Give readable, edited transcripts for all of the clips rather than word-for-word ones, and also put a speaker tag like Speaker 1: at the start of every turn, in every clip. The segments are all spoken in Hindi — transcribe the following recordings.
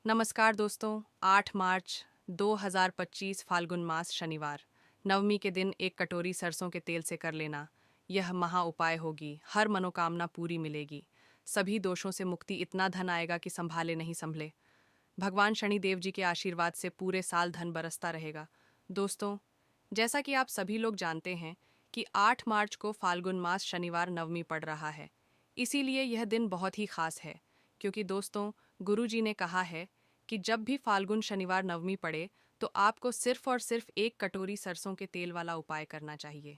Speaker 1: नमस्कार दोस्तों। 8 मार्च 2025 फाल्गुन मास शनिवार नवमी के दिन एक कटोरी सरसों के तेल से कर लेना। यह महा उपाय होगी, हर मनोकामना पूरी मिलेगी, सभी दोषों से मुक्ति, इतना धन आएगा कि संभाले नहीं संभले। भगवान शनिदेव जी के आशीर्वाद से पूरे साल धन बरसता रहेगा। दोस्तों, जैसा कि आप सभी लोग जानते हैं कि 8 मार्च को फाल्गुन मास शनिवार नवमी पड़ रहा है। इसीलिए यह दिन बहुत ही खास है, क्योंकि दोस्तों, गुरु जी ने कहा है कि जब भी फाल्गुन शनिवार नवमी पड़े तो आपको सिर्फ और सिर्फ एक कटोरी सरसों के तेल वाला उपाय करना चाहिए।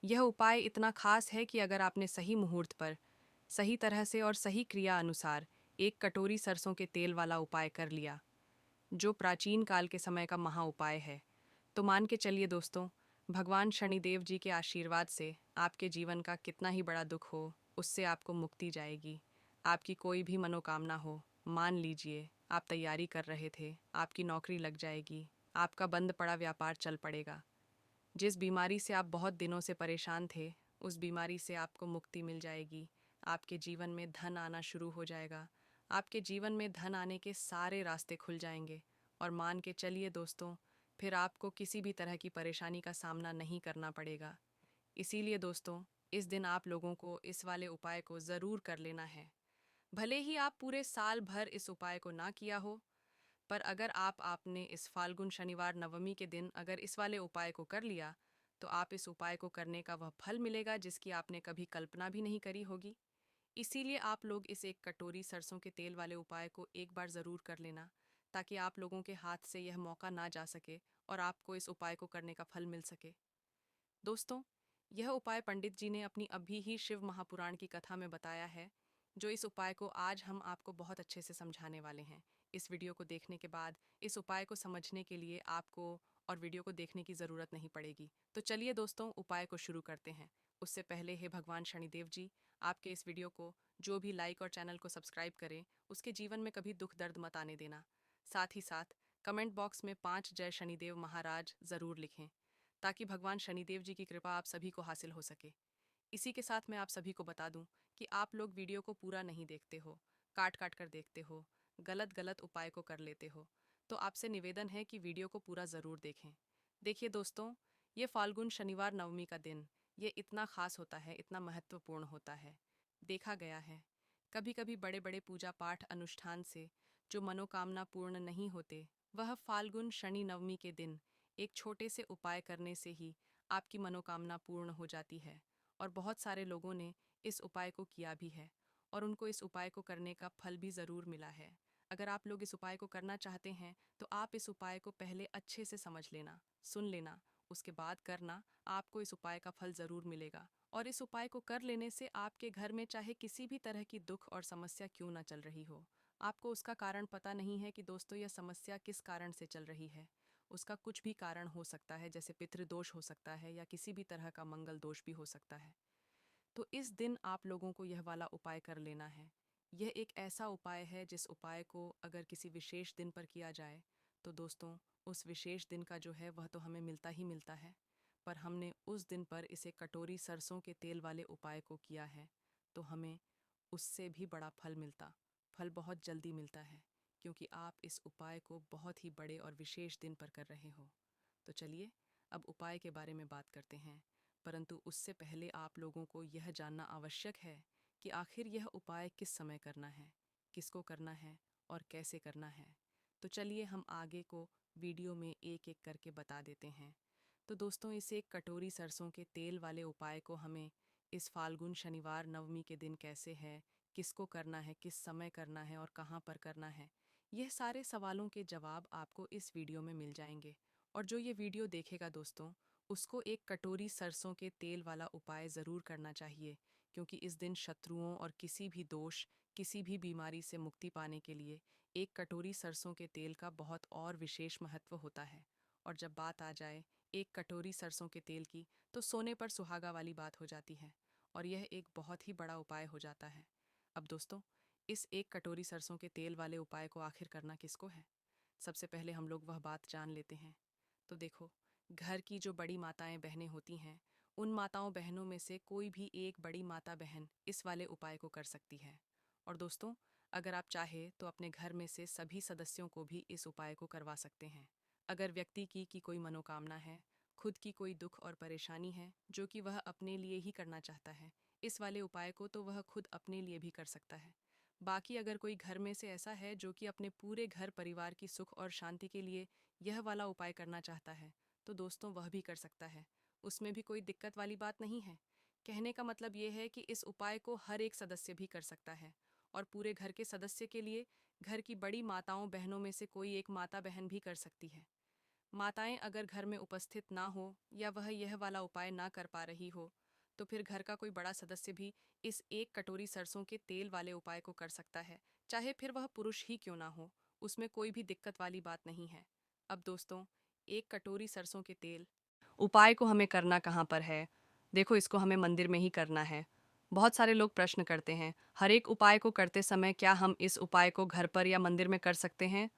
Speaker 1: यह उपाय इतना खास है कि अगर आपने सही मुहूर्त पर, सही तरह से और सही क्रिया अनुसार एक कटोरी सरसों के तेल वाला उपाय कर लिया, जो प्राचीन काल के समय का महा उपाय है, तो मान के चलिए दोस्तों, भगवान शनिदेव जी के आशीर्वाद से आपके जीवन का कितना ही बड़ा दुख हो, उससे आपको मुक्ति जाएगी। आपकी कोई भी मनोकामना हो, मान लीजिए आप तैयारी कर रहे थे, आपकी नौकरी लग जाएगी, आपका बंद पड़ा व्यापार चल पड़ेगा। जिस बीमारी से आप बहुत दिनों से परेशान थे, उस बीमारी से आपको मुक्ति मिल जाएगी। आपके जीवन में धन आना शुरू हो जाएगा। आपके जीवन में धन आने के सारे रास्ते खुल जाएंगे। और मान के चलिए दोस्तों, फिर आपको किसी भी तरह की परेशानी का सामना नहीं करना पड़ेगा। इसीलिए दोस्तों, इस दिन आप लोगों को इस वाले उपाय को ज़रूर कर लेना है। भले ही आप पूरे साल भर इस उपाय को ना किया हो, पर अगर आपने इस फाल्गुन शनिवार नवमी के दिन अगर इस वाले उपाय को कर लिया, तो आप इस उपाय को करने का वह फल मिलेगा जिसकी आपने कभी कल्पना भी नहीं करी होगी। इसीलिए आप लोग इस एक कटोरी सरसों के तेल वाले उपाय को एक बार ज़रूर कर लेना, ताकि आप लोगों के हाथ से यह मौका ना जा सके और आपको इस उपाय को करने का फल मिल सके। दोस्तों, यह उपाय पंडित जी ने अपनी अभी ही शिव महापुराण की कथा में बताया है, जो इस उपाय को आज हम आपको बहुत अच्छे से समझाने वाले हैं। इस वीडियो को देखने के बाद इस उपाय को समझने के लिए आपको और वीडियो को देखने की ज़रूरत नहीं पड़ेगी। तो चलिए दोस्तों, उपाय को शुरू करते हैं। उससे पहले हे भगवान शनिदेव जी, आपके इस वीडियो को जो भी लाइक और चैनल को सब्सक्राइब करें, उसके जीवन में कभी दुख दर्द मत आने देना। साथ ही साथ कमेंट बॉक्स में 5 जय शनिदेव महाराज ज़रूर लिखें, ताकि भगवान शनिदेव जी की कृपा आप सभी को हासिल हो सके। इसी के साथ मैं आप सभी को बता दूं कि आप लोग वीडियो को पूरा नहीं देखते हो, काट काट कर देखते हो, गलत गलत उपाय को कर लेते हो। तो आपसे निवेदन है कि वीडियो को पूरा ज़रूर देखें। देखिए दोस्तों, ये फाल्गुन शनिवार नवमी का दिन, ये इतना खास होता है, इतना महत्वपूर्ण होता है। देखा गया है, कभी कभी बड़े बड़े पूजा पाठ अनुष्ठान से जो मनोकामना पूर्ण नहीं होते, वह फाल्गुन शनि नवमी के दिन एक छोटे से उपाय करने से ही आपकी मनोकामना पूर्ण हो जाती है। और बहुत सारे लोगों ने इस उपाय को किया भी है और उनको इस उपाय को करने का फल भी ज़रूर मिला है। अगर आप लोग इस उपाय को करना चाहते हैं, तो आप इस उपाय को पहले अच्छे से समझ लेना, सुन लेना, उसके बाद करना। आपको इस उपाय का फल ज़रूर मिलेगा। और इस उपाय को कर लेने से आपके घर में चाहे किसी भी तरह की दुख और समस्या क्यों ना चल रही हो, आपको उसका कारण पता नहीं है कि दोस्तों यह समस्या किस कारण से चल रही है। उसका कुछ भी कारण हो सकता है, जैसे पितृदोष हो सकता है या किसी भी तरह का मंगल दोष भी हो सकता है। तो इस दिन आप लोगों को यह वाला उपाय कर लेना है। यह एक ऐसा उपाय है जिस उपाय को अगर किसी विशेष दिन पर किया जाए, तो दोस्तों उस विशेष दिन का जो है वह तो हमें मिलता ही मिलता है। पर हमने उस दिन पर इसे कटोरी सरसों के तेल वाले उपाय को किया है, तो हमें उससे भी बड़ा फल मिलता, फल बहुत जल्दी मिलता है, क्योंकि आप इस उपाय को बहुत ही बड़े और विशेष दिन पर कर रहे हो। तो चलिए अब उपाय के बारे में बात करते हैं। परंतु उससे पहले आप लोगों को यह जानना आवश्यक है कि आखिर यह उपाय किस समय करना है, किसको करना है और कैसे करना है। तो चलिए हम आगे को वीडियो में एक एक करके बता देते हैं। तो दोस्तों, इस एक कटोरी सरसों के तेल वाले उपाय को हमें इस फाल्गुन शनिवार नवमी के दिन कैसे है, किसको करना है, किस समय करना है और कहाँ पर करना है, यह सारे सवालों के जवाब आपको इस वीडियो में मिल जाएंगे। और जो ये वीडियो देखेगा दोस्तों, उसको एक कटोरी सरसों के तेल वाला उपाय ज़रूर करना चाहिए, क्योंकि इस दिन शत्रुओं और किसी भी दोष, किसी भी बीमारी से मुक्ति पाने के लिए एक कटोरी सरसों के तेल का बहुत और विशेष महत्व होता है। और जब बात आ जाए एक कटोरी सरसों के तेल की, तो सोने पर सुहागा वाली बात हो जाती है और यह एक बहुत ही बड़ा उपाय हो जाता है। अब दोस्तों, इस एक कटोरी सरसों के तेल वाले उपाय को आखिर करना किसको है, सबसे पहले हम लोग वह बात जान लेते हैं। तो देखो, घर की जो बड़ी माताएं बहनें होती हैं, उन माताओं बहनों में से कोई भी एक बड़ी माता बहन इस वाले उपाय को कर सकती है। और दोस्तों, अगर आप चाहे तो अपने घर में से सभी सदस्यों को भी इस उपाय को करवा सकते हैं। अगर व्यक्ति की कोई मनोकामना है, खुद की कोई दुख और परेशानी है जो कि वह अपने लिए ही करना चाहता है, इस वाले उपाय को तो वह खुद अपने लिए भी कर सकता है। बाकी अगर कोई घर में से ऐसा है जो कि अपने पूरे घर परिवार की सुख और शांति के लिए यह वाला उपाय करना चाहता है, तो दोस्तों वह भी कर सकता है। उसमें भी कोई दिक्कत वाली बात नहीं है। कहने का मतलब ये है कि इस उपाय को हर एक सदस्य भी कर सकता है, और पूरे घर के सदस्य के लिए घर की बड़ी माताओं बहनों में से कोई एक माता बहन भी कर सकती है। माताएं अगर घर में उपस्थित ना हो या वह यह वाला उपाय ना कर पा रही हो, तो फिर घर का कोई बड़ा सदस्य भी इस एक कटोरी सरसों के तेल वाले उपाय को कर सकता है, चाहे फिर वह पुरुष ही क्यों ना हो। उसमें कोई भी दिक्कत वाली बात नहीं है। अब दोस्तों, एक कटोरी सरसों के तेल उपाय को हमें करना कहाँ पर है? देखो, इसको हमें मंदिर में ही करना है। बहुत सारे लोग प्रश्न करते हैं, हर एक उपाय को करते समय क्या हम इस उपाय को घर पर या मंदिर में कर सकते हैं?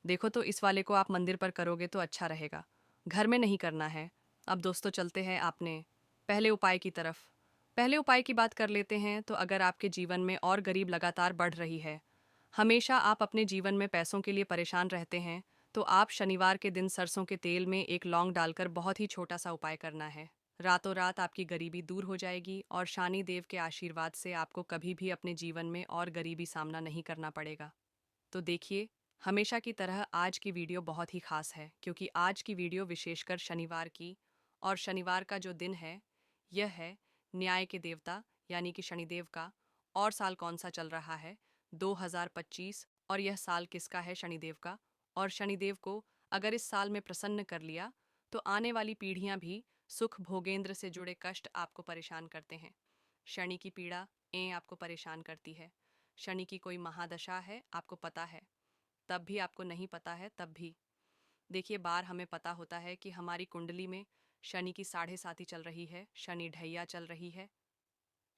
Speaker 1: देखो, तो इस वाले को आप मंदिर पर करोगे तो अच्छा रहेगा, घर में नहीं करना है। अब दोस्तों, चलते हैं आपने पहले उपाय की तरफ। पहले उपाय की बात कर लेते हैं। तो अगर आपके जीवन में और गरीब लगातार बढ़ रही है, हमेशा आप अपने जीवन में पैसों के लिए परेशान रहते हैं, तो आप शनिवार के दिन सरसों के तेल में एक लौंग डालकर बहुत ही छोटा सा उपाय करना है। रातों रात आपकी गरीबी दूर हो जाएगी और शनि देव के आशीर्वाद से आपको कभी भी अपने जीवन में और गरीबी सामना नहीं करना पड़ेगा। तो देखिए, हमेशा की तरह आज की वीडियो बहुत ही खास है, क्योंकि आज की वीडियो विशेषकर शनिवार की, और शनिवार का जो दिन है यह है न्याय के देवता यानी कि शनिदेव का। और साल कौन सा चल रहा है? 2025। और यह साल किसका है? शनिदेव का। और शनिदेव को अगर इस साल में प्रसन्न कर लिया, तो आने वाली पीढ़ियां भी सुख भोगेंद्र से जुड़े कष्ट आपको परेशान करते हैं। शनि की पीड़ा आपको परेशान करती है। शनि की कोई महादशा है, आपको पता है, तब भी आपको नहीं पता है, तब भी। देखिए, बार हमें पता होता है कि हमारी कुंडली में शनि की 7.5 चल रही है, शनि ढैया चल रही है,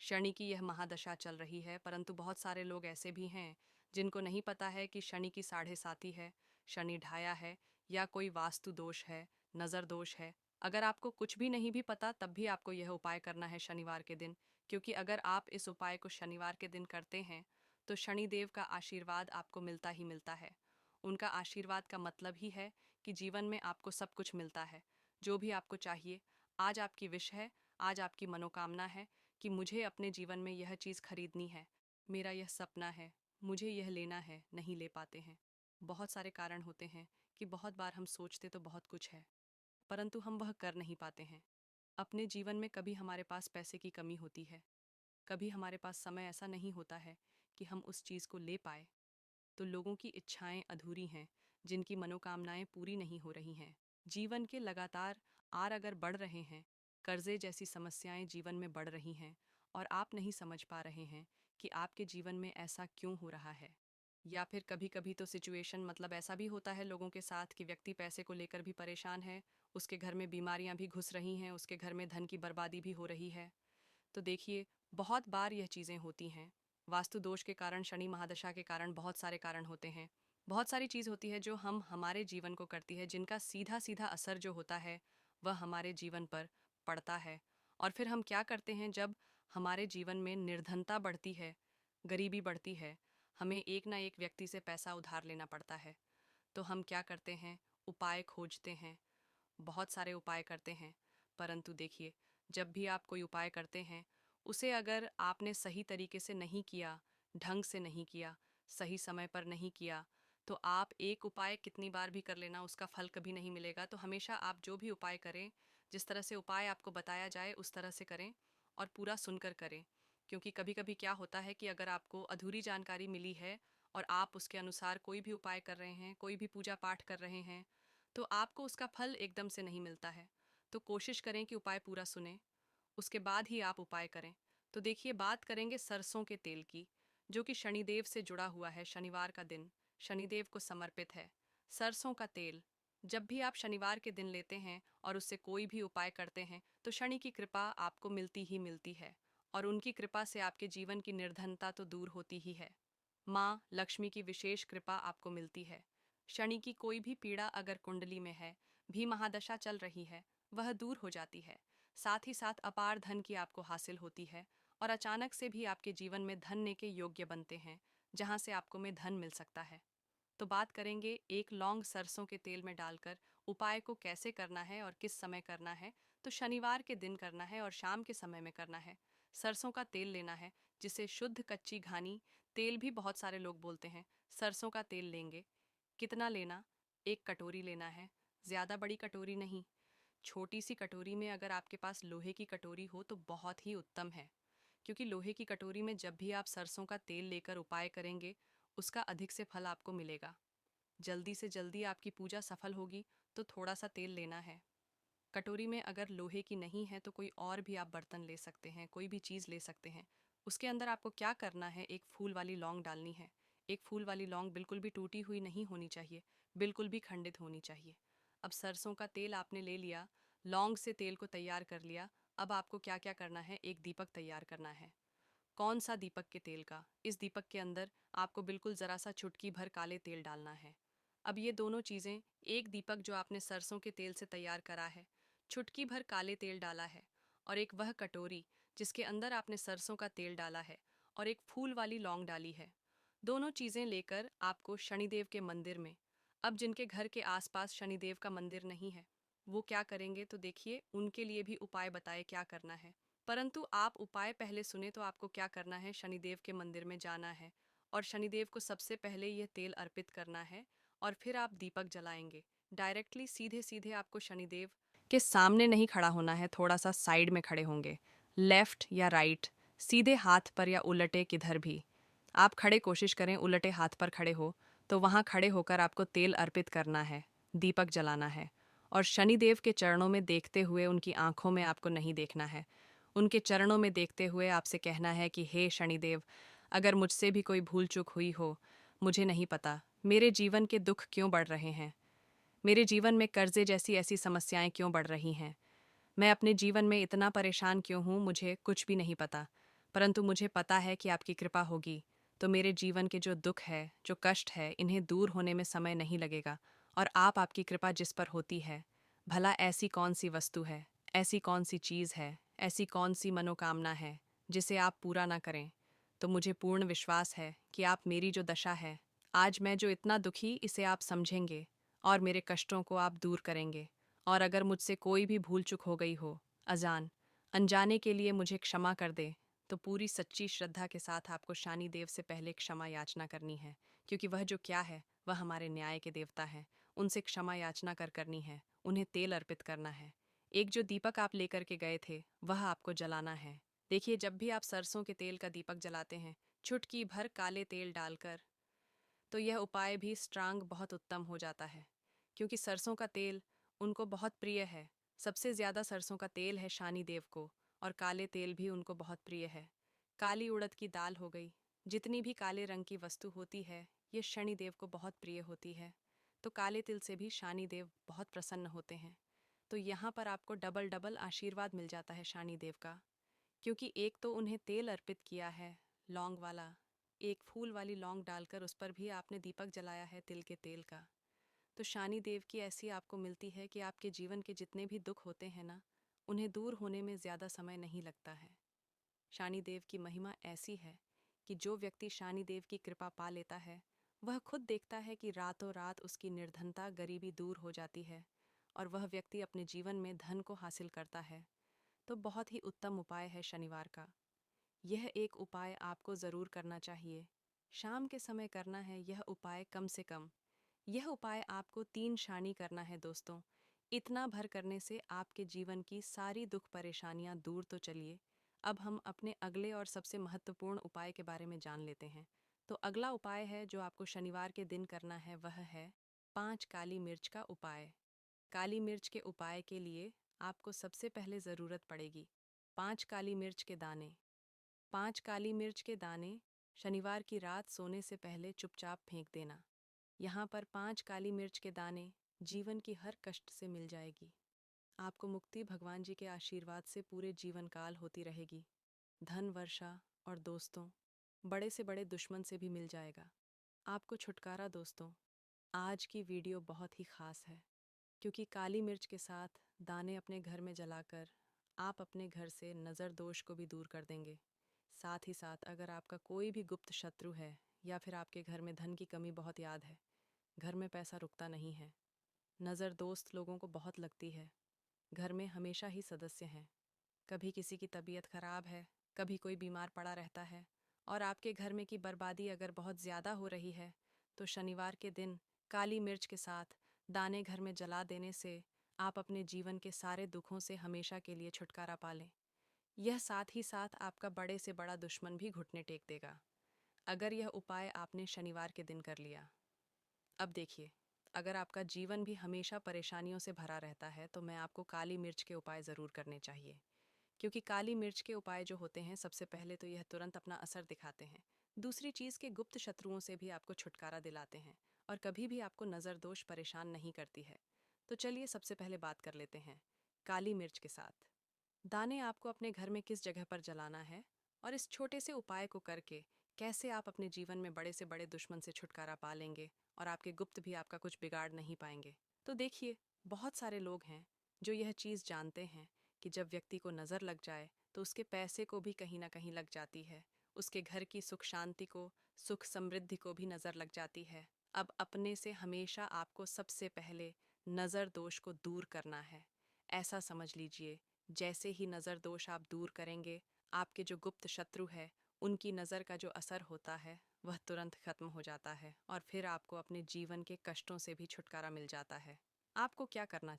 Speaker 1: शनि की यह महादशा चल रही है। परंतु बहुत सारे लोग ऐसे भी हैं जिनको नहीं पता है कि शनि की 7.5 है, शनि ढाया है, या कोई वास्तु दोष है, नज़र दोष है। अगर आपको कुछ भी नहीं भी पता, तब भी आपको यह उपाय करना है शनिवार के दिन, क्योंकि अगर आप इस उपाय को शनिवार के दिन करते हैं तो शनिदेव का आशीर्वाद आपको मिलता ही मिलता है। उनका आशीर्वाद का मतलब ही है कि जीवन में आपको सब कुछ मिलता है, जो भी आपको चाहिए। आज आपकी विश है, आज आपकी मनोकामना है कि मुझे अपने जीवन में यह चीज़ खरीदनी है, मेरा यह सपना है, मुझे यह लेना है, नहीं ले पाते हैं। बहुत सारे कारण होते हैं कि बहुत बार हम सोचते तो बहुत कुछ है, परंतु हम वह कर नहीं पाते हैं। अपने जीवन में कभी हमारे पास पैसे की कमी होती है, कभी हमारे पास समय ऐसा नहीं होता है कि हम उस चीज़ को ले पाए। तो लोगों की इच्छाएं अधूरी हैं, जिनकी मनोकामनाएं पूरी नहीं हो रही हैं। जीवन के लगातार आर अगर बढ़ रहे हैं, कर्जे जैसी समस्याएं जीवन में बढ़ रही हैं, और आप नहीं समझ पा रहे हैं कि आपके जीवन में ऐसा क्यों हो रहा है। या फिर कभी कभी तो सिचुएशन मतलब ऐसा भी होता है लोगों के साथ कि व्यक्ति पैसे को लेकर भी परेशान है, उसके घर में बीमारियां भी घुस रही हैं, उसके घर में धन की बर्बादी भी हो रही है। तो देखिए, बहुत बार यह चीज़ें होती हैं। वास्तु दोष के कारण, शनि महादशा के कारण बहुत सारे कारण होते हैं। बहुत सारी चीज़ होती है जो हम हमारे जीवन को करती है, जिनका सीधा सीधा असर जो होता है वह हमारे जीवन पर पड़ता है। और फिर हम क्या करते हैं जब हमारे जीवन में निर्धनता बढ़ती है, गरीबी बढ़ती है, हमें एक ना एक व्यक्ति से पैसा उधार लेना पड़ता है, तो हम क्या करते हैं? उपाय खोजते हैं, बहुत सारे उपाय करते हैं। परंतु देखिए, जब भी आप कोई उपाय करते हैं, उसे अगर आपने सही तरीके से नहीं किया, ढंग से नहीं किया, सही समय पर नहीं किया, तो आप एक उपाय कितनी बार भी कर लेना, उसका फल कभी नहीं मिलेगा। तो हमेशा आप जो भी उपाय करें, जिस तरह से उपाय आपको बताया जाए उस तरह से करें, और पूरा सुनकर करें। क्योंकि कभी कभी क्या होता है कि अगर आपको अधूरी जानकारी मिली है और आप उसके अनुसार कोई भी उपाय कर रहे हैं, कोई भी पूजा पाठ कर रहे हैं, तो आपको उसका फल एकदम से नहीं मिलता है। तो कोशिश करें कि उपाय पूरा सुनें, उसके बाद ही आप उपाय करें। तो देखिए, बात करेंगे सरसों के तेल की, जो कि शनिदेव से जुड़ा हुआ है। शनिवार का दिन शनिदेव को समर्पित है। सरसों का तेल जब भी आप शनिवार के दिन लेते हैं और उससे कोई भी उपाय करते हैं, तो शनि की कृपा आपको मिलती ही मिलती है, और उनकी कृपा से आपके जीवन की निर्धनता तो दूर होती ही है। माँ लक्ष्मी की विशेष कृपा आपको मिलती है। शनि की कोई भी पीड़ा अगर कुंडली में है, भी महादशा चल रही है, वह दूर हो जाती है। साथ ही साथ अपार धन की आपको हासिल होती है, और अचानक से भी आपके जीवन में धनने के योग्य बनते हैं। जहाँ से आपको में धन मिल सकता है। तो बात करेंगे एक लौंग सरसों के तेल में डालकर उपाय को कैसे करना है और किस समय करना है। तो शनिवार के दिन करना है और शाम के समय में करना है। सरसों का तेल लेना है, जिसे शुद्ध कच्ची घानी तेल भी बहुत सारे लोग बोलते हैं। सरसों का तेल लेंगे। कितना लेना? एक कटोरी लेना है। ज़्यादा बड़ी कटोरी नहीं, छोटी सी कटोरी में। अगर आपके पास लोहे की कटोरी हो तो बहुत ही उत्तम है, क्योंकि लोहे की कटोरी में जब भी आप सरसों का तेल लेकर उपाय करेंगे, उसका अधिक से फल आपको मिलेगा। जल्दी से जल्दी आपकी पूजा सफल होगी, तो थोड़ा सा तेल लेना है। कटोरी में अगर लोहे की नहीं है तो कोई और भी आप बर्तन ले सकते हैं, कोई भी चीज़ ले सकते हैं। उसके अंदर आपको क्या करना है, एक फूल वाली लौंग डालनी है। एक फूल वाली लौंग बिल्कुल भी टूटी हुई नहीं होनी चाहिए, बिल्कुल भी खंडित होनी चाहिए। अब सरसों का तेल आपने ले लिया, लौंग से तेल को तैयार कर लिया। अब आपको क्या क्या करना है, एक दीपक तैयार करना है। कौन सा दीपक के तेल का? इस दीपक के अंदर आपको बिल्कुल ज़रा सा चुटकी भर काले तेल डालना है। अब ये दोनों चीज़ें, एक दीपक जो आपने सरसों के तेल से तैयार करा है, चुटकी भर काले तेल डाला है, और एक वह कटोरी जिसके अंदर आपने सरसों का तेल डाला है और एक फूल वाली लौंग डाली है। दोनों चीज़ें लेकर आपको शनिदेव के मंदिर में, अब जिनके घर के आसपास शनिदेव का मंदिर नहीं है, वो क्या करेंगे तो देखिए, उनके लिए भी उपाय बताए क्या करना है। परंतु आप उपाय पहले सुने तो आपको क्या करना है, शनिदेव के मंदिर में जाना है और शनिदेव को सबसे पहले यह तेल अर्पित करना है, और फिर आप दीपक जलाएंगे। डायरेक्टली सीधे सीधे आपको शनिदेव के सामने नहीं खड़ा होना है, थोड़ा सा साइड में खड़े होंगे, लेफ्ट या राइट, सीधे हाथ पर या उलटे किधर भी आप खड़े कोशिश करें, उलटे हाथ पर खड़े हो तो वहाँ खड़े होकर आपको तेल अर्पित करना है, दीपक जलाना है। और शनिदेव के चरणों में देखते हुए, उनकी आंखों में आपको नहीं देखना है, उनके चरणों में देखते हुए आपसे कहना है कि हे शनिदेव, अगर मुझसे भी कोई भूल चूक हुई हो, मुझे नहीं पता मेरे जीवन के दुख क्यों बढ़ रहे हैं, मेरे जीवन में कर्जे जैसी ऐसी समस्याएं क्यों बढ़ रही हैं, मैं अपने जीवन में इतना परेशान क्यों हूँ, मुझे कुछ भी नहीं पता। परंतु मुझे पता है कि आपकी कृपा होगी तो मेरे जीवन के जो दुख है, जो कष्ट है, इन्हें दूर होने में समय नहीं लगेगा। और आपकी कृपा जिस पर होती है, भला ऐसी कौन सी वस्तु है, ऐसी कौन सी चीज़ है, ऐसी कौन सी मनोकामना है जिसे आप पूरा ना करें। तो मुझे पूर्ण विश्वास है कि आप मेरी जो दशा है, आज मैं जो इतना दुखी, इसे आप समझेंगे और मेरे कष्टों को आप दूर करेंगे। और अगर मुझसे कोई भी भूल चूक हो गई हो, अनजाने के लिए मुझे क्षमा कर दे। तो पूरी सच्ची श्रद्धा के साथ आपको शानी देव से पहले क्षमा याचना करनी है, क्योंकि वह जो क्या है, वह हमारे न्याय के देवता हैं। उनसे क्षमा याचना कर करनी है, उन्हें तेल अर्पित करना है। एक जो दीपक आप लेकर के गए थे, वह आपको जलाना है। देखिए, जब भी आप सरसों के तेल का दीपक जलाते हैं, चुटकी भर काले तेल डालकर, तो यह उपाय भी स्ट्रांग बहुत उत्तम हो जाता है, क्योंकि सरसों का तेल उनको बहुत प्रिय है। सबसे ज़्यादा सरसों का तेल है शानी देव को, और काले तेल भी उनको बहुत प्रिय है। काली उड़द की दाल हो गई, जितनी भी काले रंग की वस्तु होती है, ये शनि देव को बहुत प्रिय होती है। तो काले तिल से भी शानी देव बहुत प्रसन्न होते हैं। तो यहाँ पर आपको डबल डबल आशीर्वाद मिल जाता है शानी देव का, क्योंकि एक तो उन्हें तेल अर्पित किया है लौंग वाला, एक फूल वाली लौंग डालकर उस पर भी आपने दीपक जलाया है तिल के तेल का। तो शानी देव की ऐसी आपको मिलती है कि आपके जीवन के जितने भी दुख होते हैं ना, उन्हें दूर होने में ज़्यादा समय नहीं लगता है। शानी देव की महिमा ऐसी है कि जो व्यक्ति शानी देव की कृपा पा लेता है, वह खुद देखता है कि रातों रात उसकी निर्धनता, गरीबी दूर हो जाती है, और वह व्यक्ति अपने जीवन में धन को हासिल करता है। तो बहुत ही उत्तम उपाय है शनिवार का। यह एक उपाय आपको ज़रूर करना चाहिए। शाम के समय करना है यह उपाय कम से कम। यह उपाय आपको 3 शानी करना है दोस्तों। इतना भर करने से आपके जीवन की सारी दुख परेशानियां दूर तो चलिए, अब हम अपने अगले और सबसे महत्वपूर्ण उपाय के बारे में जान लेते हैं। तो अगला उपाय है जो आपको शनिवार के दिन करना है, वह है 5 काली मिर्च का उपाय। काली मिर्च के उपाय के लिए आपको सबसे पहले ज़रूरत पड़ेगी 5 काली मिर्च के दाने। 5 काली मिर्च के दाने शनिवार की रात सोने से पहले चुपचाप फेंक देना। यहाँ पर 5 काली मिर्च के दाने जीवन की हर कष्ट से मिल जाएगी। आपको मुक्ति भगवान जी के आशीर्वाद से पूरे जीवन काल होती रहेगी। धन वर्षा और दोस्तों, बड़े से बड़े दुश्मन से भी मिल जाएगा आपको छुटकारा। दोस्तों, आज की वीडियो बहुत ही खास है, क्योंकि काली मिर्च के साथ दाने अपने घर में जलाकर आप अपने घर से नज़र दोष को भी दूर कर देंगे। साथ ही साथ अगर आपका कोई भी गुप्त शत्रु है या फिर आपके घर में धन की कमी बहुत याद है। घर में पैसा रुकता नहीं है। नज़र दोस्त लोगों को बहुत लगती है। घर में हमेशा ही सदस्य हैं। कभी किसी की तबीयत खराब है, कभी कोई बीमार पड़ा रहता है। और आपके घर में की बर्बादी अगर बहुत ज़्यादा हो रही है तो शनिवार के दिन काली मिर्च के साथ दाने घर में जला देने से आप अपने जीवन के सारे दुखों से हमेशा के लिए छुटकारा पा लें। यह साथ ही साथ आपका बड़े से बड़ा दुश्मन भी घुटने टेक देगा, अगर यह उपाय आपने शनिवार के दिन कर लिया। अब देखिए, अगर आपका जीवन भी हमेशा परेशानियों से भरा रहता है तो मैं आपको काली मिर्च के उपाय ज़रूर करने चाहिए। क्योंकि काली मिर्च के उपाय जो होते हैं, सबसे पहले तो यह तुरंत अपना असर दिखाते हैं। दूसरी चीज़ के गुप्त शत्रुओं से भी आपको छुटकारा दिलाते हैं और कभी भी आपको नज़र दोष परेशान नहीं करती है। तो चलिए सबसे पहले बात कर लेते हैं काली मिर्च के साथ। दाने आपको अपने घर में किस जगह पर जलाना है और इस छोटे से उपाय को करके कैसे आप अपने जीवन में बड़े से बड़े दुश्मन से छुटकारा पा लेंगे और आपके गुप्त भी आपका कुछ बिगाड़ नहीं पाएंगे। तो देखिए, बहुत सारे लोग हैं जो यह चीज़ जानते हैं कि जब व्यक्ति को नज़र लग जाए तो उसके पैसे को भी कहीं ना कहीं लग जाती है, उसके घर की सुख शांति को, सुख समृद्धि को भी नज़र लग जाती है। अब अपने से हमेशा आपको सबसे पहले नज़र दोष को दूर करना है। ऐसा समझ लीजिए, जैसे ही नज़र दोष आप दूर करेंगे, आपके जो गुप्त शत्रु है उनकी नज़र का जो असर होता है वह तुरंत खत्म हो जाता है और फिर आपको अपने जीवन के कष्टों से भी छुटकारा मिल जाता है। आपको क्या करना?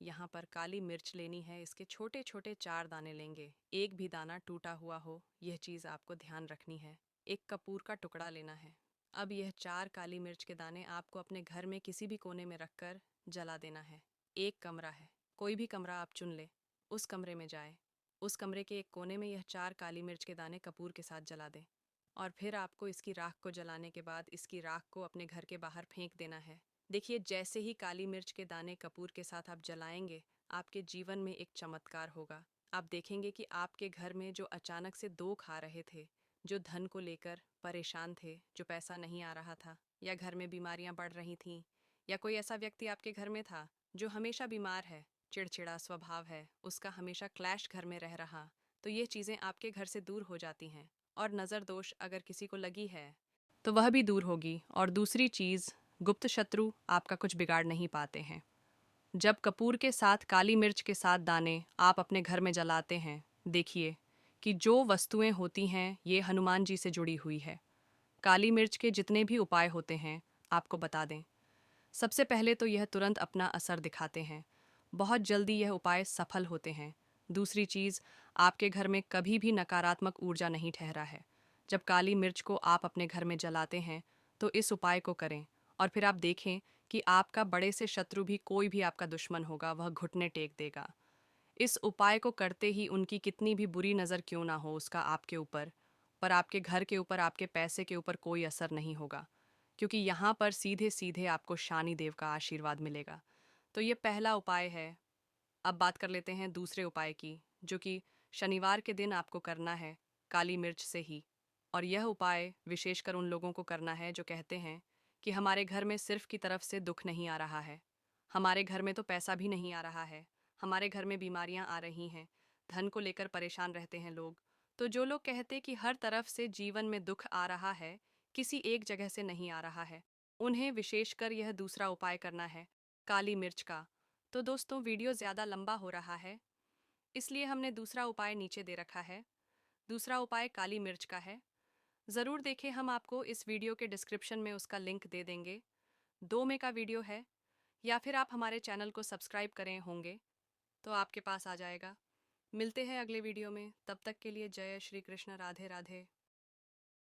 Speaker 1: यहाँ पर काली मिर्च लेनी है। इसके छोटे छोटे 4 दाने लेंगे, एक भी दाना टूटा हुआ हो, यह चीज़ आपको ध्यान रखनी है। एक कपूर का टुकड़ा लेना है। अब यह 4 काली मिर्च के दाने आपको अपने घर में किसी भी कोने में रखकर जला देना है। एक कमरा है, कोई भी कमरा आप चुन ले, उस कमरे में जाए, उस कमरे के एक कोने में यह 4 काली मिर्च के दाने कपूर के साथ जला दें। और फिर आपको इसकी राख को जलाने के बाद इसकी राख को अपने घर के बाहर फेंक देना है। देखिए, जैसे ही काली मिर्च के दाने कपूर के साथ आप जलाएंगे, आपके जीवन में एक चमत्कार होगा। आप देखेंगे कि आपके घर में जो अचानक से दुख आ रहे थे, जो धन को लेकर परेशान थे, जो पैसा नहीं आ रहा था, या घर में बीमारियां बढ़ रही थीं, या कोई ऐसा व्यक्ति आपके घर में था जो हमेशा बीमार है, चिड़चिड़ा स्वभाव है, उसका हमेशा क्लैश घर में रह रहा, तो ये चीज़ें आपके घर से दूर हो जाती हैं। और नज़र दोष अगर किसी को लगी है तो वह भी दूर होगी। और दूसरी चीज़, गुप्त शत्रु आपका कुछ बिगाड़ नहीं पाते हैं। जब कपूर के साथ काली मिर्च के साथ दाने आप अपने घर में जलाते हैं, देखिए कि जो वस्तुएं होती हैं ये हनुमान जी से जुड़ी हुई है। काली मिर्च के जितने भी उपाय होते हैं आपको बता दें, सबसे पहले तो यह तुरंत अपना असर दिखाते हैं, बहुत जल्दी यह उपाय सफल होते हैं। दूसरी चीज़, आपके घर में कभी भी नकारात्मक ऊर्जा नहीं ठहरा है। जब काली मिर्च को आप अपने घर में जलाते हैं तो इस उपाय को करें और फिर आप देखें कि आपका बड़े से शत्रु भी, कोई भी आपका दुश्मन होगा, वह घुटने टेक देगा। इस उपाय को करते ही उनकी कितनी भी बुरी नज़र क्यों ना हो उसका आपके ऊपर, पर आपके घर के ऊपर, आपके पैसे के ऊपर कोई असर नहीं होगा, क्योंकि यहाँ पर सीधे सीधे आपको शनि देव का आशीर्वाद मिलेगा। तो ये पहला उपाय है। अब बात कर लेते हैं दूसरे उपाय की, जो कि शनिवार के दिन आपको करना है काली मिर्च से ही। और यह उपाय विशेषकर उन लोगों को करना है जो कहते हैं कि हमारे घर में सिर्फ की तरफ से दुख नहीं आ रहा है, हमारे घर में तो पैसा भी नहीं आ रहा है, हमारे घर में बीमारियां आ रही हैं, धन को लेकर परेशान रहते हैं लोग। तो जो लोग कहते कि हर तरफ से जीवन में दुख आ रहा है, किसी एक जगह से नहीं आ रहा है, उन्हें विशेषकर यह दूसरा उपाय करना है काली मिर्च का। तो दोस्तों, वीडियो ज़्यादा लंबा हो रहा है, इसलिए हमने दूसरा उपाय नीचे दे रखा है। दूसरा उपाय काली मिर्च का है। ज़रूर देखें, हम आपको इस वीडियो के डिस्क्रिप्शन में उसका लिंक दे देंगे। 2 में का वीडियो है, या फिर आप हमारे चैनल को सब्सक्राइब करें होंगे तो आपके पास आ जाएगा। मिलते हैं अगले वीडियो में, तब तक के लिए जय श्री कृष्ण, राधे राधे।